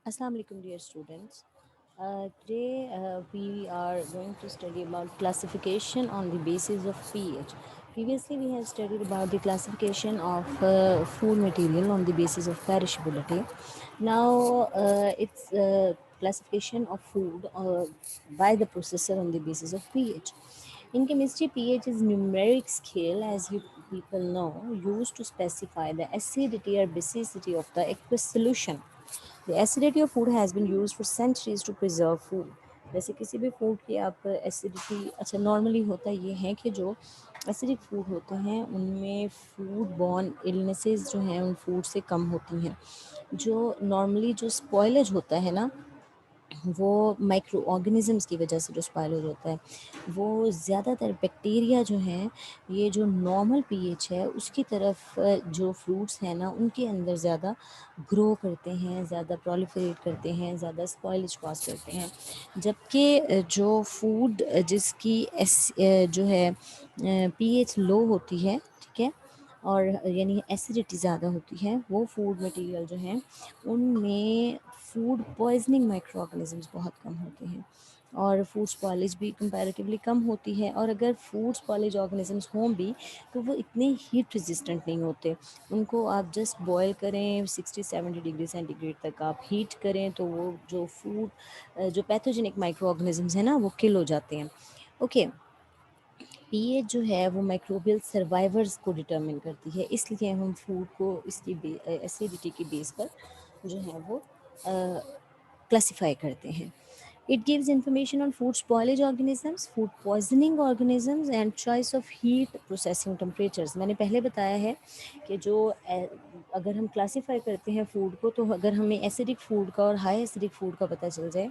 Assalamu alaikum, dear students. Today we are going to study about classification on the basis of pH. Previously, we have studied about the classification of food material on the basis of perishability. Now, it's classification of food by the processor on the basis of pH. In chemistry, pH is numeric scale, as you people know, used to specify the acidity or basicity of the aqueous solution. The acidity of food has been used for centuries to preserve food. जैसे किसी भी food की आप acidity, अच्छा normally होता ये है कि जो एसिडिक फूड होते हैं उनमें फूड बॉर्न इलनेसेस जो हैं उन फूड से कम होती हैं। जो नॉर्मली जो स्पॉयलेज होता है ना, वो माइक्रो ऑर्गेनिजम्स की वजह से जो स्पाइरल होता है, वो ज़्यादातर बैक्टीरिया जो हैं, ये जो नॉर्मल पीएच है उसकी तरफ जो फ्रूट्स हैं ना उनके अंदर ज़्यादा ग्रो करते हैं, ज़्यादा प्रोलिफरेट करते हैं, ज़्यादा स्पॉइलेज कॉज करते हैं। जबकि जो फूड जिसकी जो है पीएच लो होती है, ठीक है, और यानी एसिडिटी ज़्यादा होती है, वो फूड मटेरियल जो हैं उनमें फूड पॉइजनिंग माइक्रो ऑर्गेनिजम्स बहुत कम होते हैं और फूड स्पॉइलेज भी कंपैरेटिवली कम होती है। और अगर फूड स्पॉइलेज ऑर्गेनिजम्स हों भी तो वो इतने हीट रेजिस्टेंट नहीं होते। उनको आप जस्ट बॉयल करें 60-70 डिग्री सेंटीग्रेड तक आप हीट करें तो वो जो फूड जो पैथोजेनिक माइक्रो ऑर्गेनिजम्स हैं ना वो किल हो जाते हैं। ओके, पीएच जो है वो माइक्रोबियल सर्वाइवर्स को डिटरमिन करती है, इसलिए हम फूड को इसकी एसिडिटी के बेस पर जो है वो क्लासिफाई करते हैं। It gives information on food spoilage organisms, food poisoning organisms and choice of heat processing temperatures. मैंने पहले बताया है कि जो अगर हम क्लासीफाई करते हैं फूड को, तो अगर हमें एसिडिक फूड का और हाई एसिडिक फूड का पता चल जाए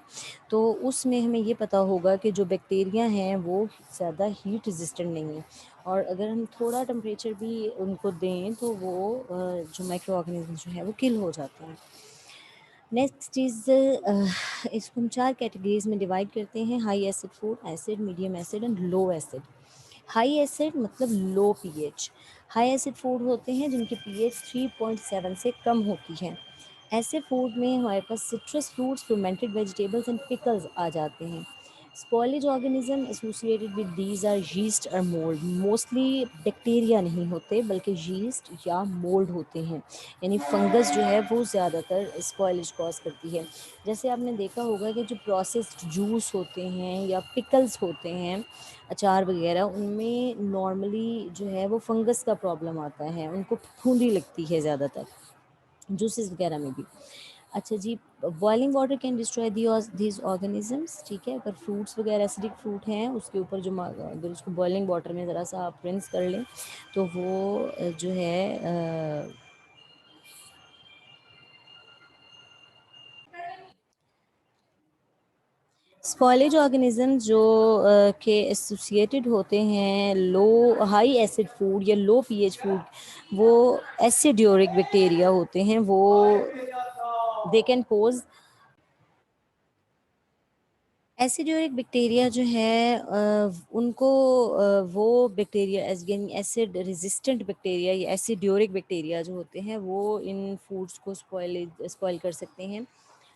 तो उसमें हमें ये पता होगा कि जो बैक्टीरिया हैं वो ज़्यादा हीट रेजिस्टेंट नहीं है, और अगर हम थोड़ा टेम्परेचर भी उनको दें तो वो जो माइक्रो ऑर्गेनिज्म जो है वो किल हो जाते हैं। नेक्स्ट इज़ इसको हम 4 कैटेगरीज़ में डिवाइड करते हैं: high acid food, acid, medium acid and low acid. High acid मतलब लो पीएच। हाई एसिड फूड होते हैं जिनकी पीएच 3.7 से कम होती है। ऐसे फूड में हमारे पास citrus fruits, fermented vegetables and pickles आ जाते हैं। Spoilage organism associated with these are yeast और मोल्ड। मोस्टली बैक्टीरिया नहीं होते बल्कि यीस्ट या मोल्ड होते हैं, यानी फंगस जो है वो ज़्यादातर स्पॉइलेज कॉज करती है। जैसे आपने देखा होगा कि जो प्रोसेस्ड जूस होते हैं या पिकल्स होते हैं, अचार वगैरह, उनमें नॉर्मली जो है वो फंगस का प्रॉब्लम आता है, उनको फफूंदी लगती है ज़्यादातर, जूसेस वगैरह में भी। अच्छा जी, boiling water can destroy these organisms. ठीक है, अगर फ्रूट्स वगैरह एसिडिक फ्रूट हैं उसके ऊपर जो अगर उसको बॉइलिंग वाटर में ज़रा सा आप रिंस कर लें तो वो जो है स्पॉइलेज ऑर्गेनिज्म जो के एसोसिएटेड होते हैं लो हाई एसिड फूड या लो पीएच फूड, वो एसिड्योरिक बैक्टीरिया होते हैं। वो दे कैन पोज एसिड्यूरिक बैक्टीरिया जो है उनको वो बैक्टीरिया एसिड रेजिस्टेंट बैक्टीरिया या एसिड्यूरिक बैक्टीरिया जो होते हैं वो इन फूड्स को स्पॉइल कर सकते हैं।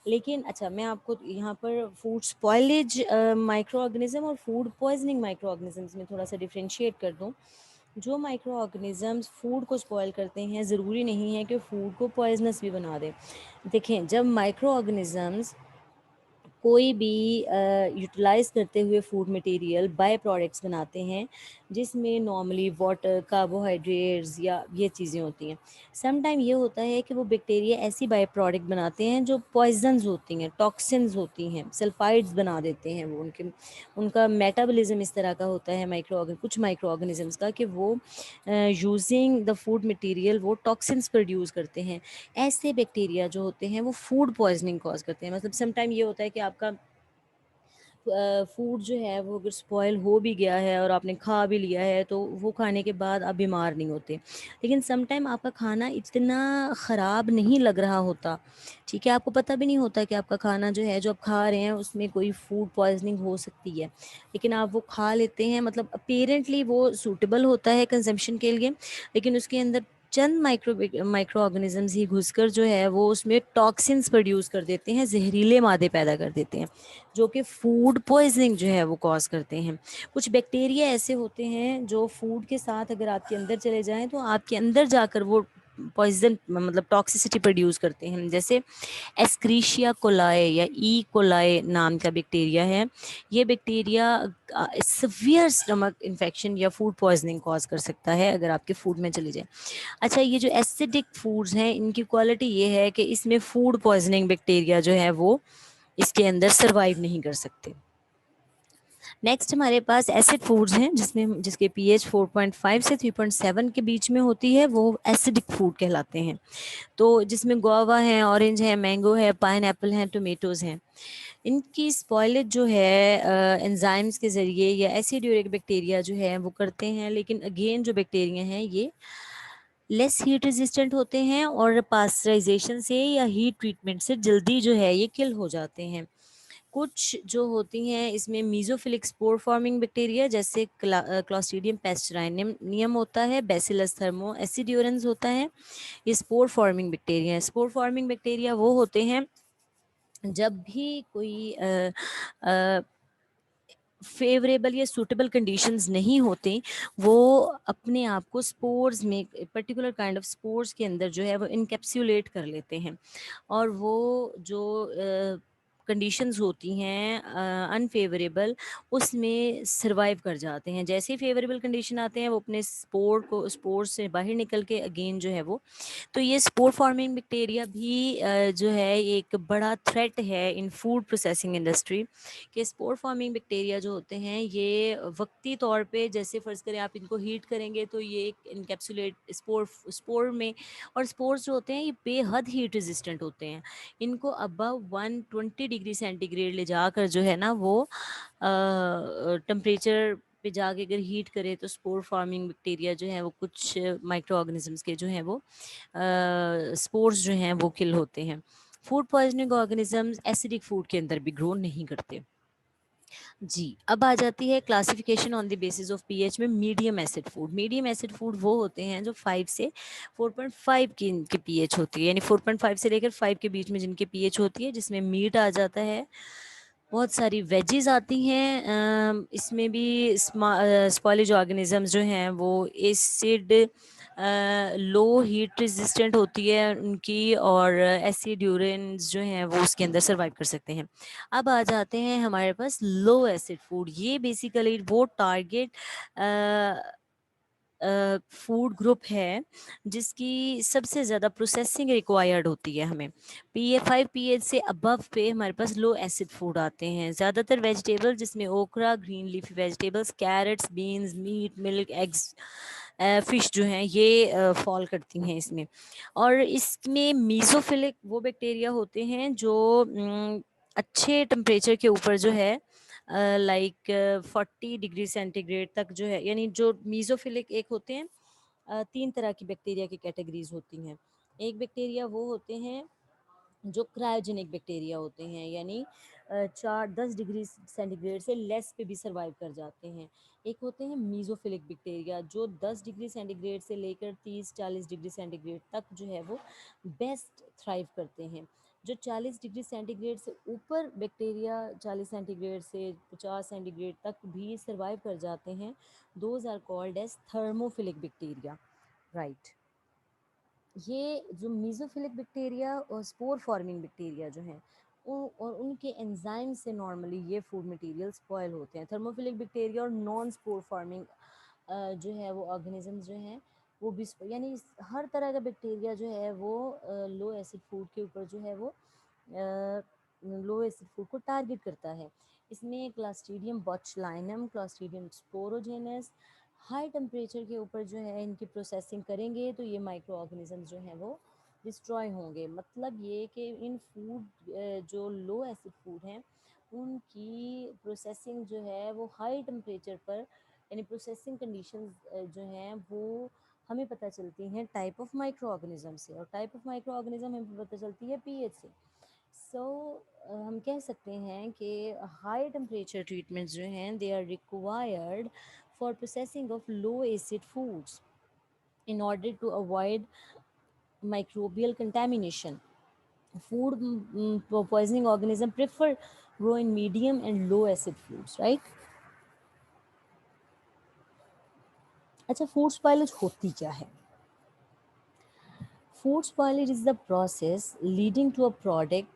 लेकिन अच्छा, मैं आपको यहाँ पर फूड स्पॉइलेज माइक्रो ऑर्गेनिज्म और फूड पॉइजनिंग माइक्रो ऑर्गेनिजम्स में थोड़ा सा डिफ्रेंशिएट कर दूँ। जो माइक्रो ऑर्गेनिजम्स फूड को स्पॉइल करते हैं ज़रूरी नहीं है कि फूड को पॉइजनस भी बना दें। देखें, जब माइक्रो ऑर्गेनिजम्स कोई भी यूटिलाइज़ करते हुए फूड मटेरियल बाय प्रोडक्ट्स बनाते हैं जिसमें नॉर्मली वाटर, कार्बोहाइड्रेट्स या ये चीज़ें होती हैं। सम टाइम ये होता है कि वो बैक्टीरिया ऐसी बाय प्रोडक्ट बनाते हैं जो पॉइजन्स होती हैं, टॉक्सिन्स होती हैं, सल्फाइड्स बना देते हैं। वो उनका मेटाबॉलिज्म इस तरह का होता है कुछ माइक्रो ऑर्गेनिजम्स का कि वो यूजिंग द फूड मटेरियल वो टॉक्सिन्स प्रोड्यूस करते हैं। ऐसे बैक्टीरिया जो होते हैं वो फूड पॉइजनिंग कॉज करते हैं। मतलब सम टाइम ये होता है कि आपका फूड जो है वो अगर स्पॉयल हो भी गया है और आपने खा भी लिया है तो वो खाने के बाद आप बीमार नहीं होते। लेकिन सम टाइम आपका खाना इतना ख़राब नहीं लग रहा होता, ठीक है, आपको पता भी नहीं होता कि आपका खाना जो है जो आप खा रहे हैं उसमें कोई फूड पॉइजनिंग हो सकती है, लेकिन आप वो खा लेते हैं। मतलब अपेरेंटली वो सूटेबल होता है कंजम्पशन के लिए, लेकिन उसके अंदर चंद माइक्रो ऑर्गेनिजम्स ही घुसकर जो है वो उसमें टॉक्सिन्स प्रोड्यूस कर देते हैं, जहरीले मादे पैदा कर देते हैं, जो कि फूड पॉइजनिंग जो है वो कॉज करते हैं। कुछ बैक्टीरिया ऐसे होते हैं जो फूड के साथ अगर आपके अंदर चले जाएं तो आपके अंदर जाकर वो पॉइजन मतलब टॉक्सिसिटी प्रोड्यूस करते हैं। जैसे एस्क्रीशिया कोलाए या ई कोलाए नाम का बैक्टीरिया है। ये बैक्टीरिया सवियर स्टमक इन्फेक्शन या फूड पॉइजनिंग कॉज कर सकता है अगर आपके फूड में चली जाए। अच्छा, ये जो एसिडिक फूड्स हैं इनकी क्वालिटी ये है कि इसमें फूड पॉइजनिंग बैक्टीरिया जो है वो इसके अंदर सरवाइव नहीं कर सकते। नेक्स्ट हमारे पास एसिड फूड्स हैं जिसमें जिसके पीएच 4.5 से 3.7 के बीच में होती है, वो एसिडिक फूड कहलाते हैं। तो जिसमें गुआवा है, ऑरेंज है, मैंगो है, पाइन एप्पल है, टोमेटोज हैं। इनकी स्पॉयलेज जो है एंजाइम्स के ज़रिए या एसिड्यूरिक बैक्टीरिया जो है वो करते हैं, लेकिन अगेन जो बैक्टीरिया हैं ये लेस हीट रेजिस्टेंट होते हैं और पास्चराइजेशन से या हीट ट्रीटमेंट से जल्दी जो है ये किल हो जाते हैं। कुछ जो होती हैं इसमें मीजोफिलिक स्पोर फॉर्मिंग बैक्टीरिया जैसे क्लॉस्ट्रीडियम पेस्टराइनियम होता है, बैसिलस थर्मो एसिड्योरेंस होता है। ये स्पोर फॉर्मिंग बैक्टीरिया है। स्पोर फॉर्मिंग बैक्टीरिया वो होते हैं जब भी कोई फेवरेबल या सूटेबल कंडीशंस नहीं होते, वो अपने आप को स्पोर्स में पर्टिकुलर काइंड ऑफ स्पोर्स के अंदर जो है वो इनकेप्सुलेट कर लेते हैं, और वो जो कंडीशंस होती हैं अनफेवरेबल उसमें सरवाइव कर जाते हैं। जैसे ही फेवरेबल कंडीशन आते हैं वो अपने स्पोर से बाहर निकल के अगेन जो है वो, तो ये स्पोर फॉर्मिंग बैक्टीरिया भी जो है एक बड़ा थ्रेट है इन फूड प्रोसेसिंग इंडस्ट्री के। स्पोर फॉर्मिंग बैक्टीरिया जो होते हैं ये वक्ती तौर पे, जैसे फ़र्ज़ करें आप इनको हीट करेंगे तो ये एक इनकेप्सुलेट स्पोर में, और स्पोर्स जो होते हैं ये बेहद हीट रेजिस्टेंट होते हैं। इनको अबव 120 डिग्री सेंटीग्रेड ले जाकर जो है ना वो टेम्परेचर पे जाके अगर हीट करे तो स्पोर फार्मिंग बैक्टीरिया जो है वो कुछ माइक्रो ऑर्गेनिजम्स के जो हैं वो स्पोर्स जो हैं वो किल होते हैं। Food poisoning organisms acidic food के अंदर भी ग्रो नहीं करते। जी, अब आ जाती है classification on the basis of pH में medium acid food. Medium acid food वो होते हैं जो 5 से 4.5 की इनकी पीएच होती है, यानी 4.5 से लेकर 5 के बीच में जिनकी पीएच होती है, जिसमें मीट आ जाता है, बहुत सारी वेजीज आती हैं। इसमें भी स्पॉलेज ऑर्गेनिजम्स जो हैं वो एसिड लो हीट रेजिस्टेंट होती है उनकी, और एसिड यूरेन्स जो हैं वो उसके अंदर सर्वाइव कर सकते हैं। अब आ जाते हैं हमारे पास लो एसिड फूड। ये बेसिकली वो टारगेट फूड ग्रुप है जिसकी सबसे ज़्यादा प्रोसेसिंग रिक्वायर्ड होती है हमें। पी ए 5 से अबव पे हमारे पास लो एसिड फूड आते हैं। ज़्यादातर वेजिटेबल जिसमें okra, green leafy vegetables, carrots, beans, meat, milk, eggs, fish जो हैं ये फॉल करती हैं इसमें। और इसमें मीज़ोफिलिक वो बैक्टीरिया होते हैं जो अच्छे टेम्परेचर के ऊपर जो है लाइक 40 डिग्री सेंटीग्रेड तक जो है, यानी जो मीज़ोफिलिक एक होते हैं, 3 तरह की बैक्टीरिया की कैटेगरीज होती हैं। एक बैक्टीरिया वो होते हैं जो क्रायोजेनिक बैक्टीरिया होते हैं, यानी 4-10 डिग्री सेंटीग्रेड से लेस पे भी सर्वाइव कर जाते हैं। एक होते हैं मीज़ोफिलिक बैक्टीरिया जो 10 डिग्री सेंटीग्रेड से लेकर 30-40 डिग्री सेंटीग्रेड तक जो है वो बेस्ट थ्राइव करते हैं। जो 40 डिग्री सेंटीग्रेड से ऊपर बैक्टीरिया 40 सेंटीग्रेड से 50 सेंटीग्रेड तक भी सर्वाइव कर जाते हैं, those are called as thermophilic bacteria, right. ये जो मीज़ोफिलिक बैक्टीरिया और स्पोर फॉर्मिंग बैक्टीरिया जो हैं और उनके एंजाइम से नॉर्मली ये फूड मटेरियल स्पॉयल होते हैं। थर्मोफिलिक बैक्टीरिया और नॉन स्पोर फॉर्मिंग जो है वो ऑर्गेनिजम्स जो हैं वो भी यानी हर तरह का बैक्टीरिया जो है वो लो एसिड फूड के ऊपर जो है वो लो एसिड फूड को टारगेट करता है। इसमें clostridium botulinum, clostridium sporogenes high temperature के ऊपर जो है इनकी प्रोसेसिंग करेंगे तो ये माइक्रो ऑर्गेनिजम्स जो हैं वो डिस्ट्रॉय होंगे। मतलब ये कि इन फूड जो लो एसिड फूड हैं उनकी प्रोसेसिंग जो है वो हाई टेम्परेचर पर, यानी प्रोसेसिंग कंडीशंस जो हैं वो हमें पता चलती हैं टाइप ऑफ माइक्रो ऑर्गेनिज्म से, और टाइप ऑफ माइक्रो ऑर्गेनिज्म हमें पता चलती है पीएच से। सो हम कह सकते हैं कि हाई टेम्परेचर ट्रीटमेंट्स जो हैं they are required for processing of low acid foods. in order to avoid microbial contamination. Food poisoning organism prefer grow in medium and low acid foods, right? अच्छा, food spoilage होती क्या है? Food spoilage is the process leading to a product.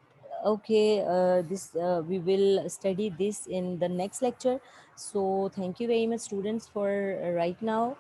Okay, this we will study this in the next lecture. So thank you very much, students, for right now.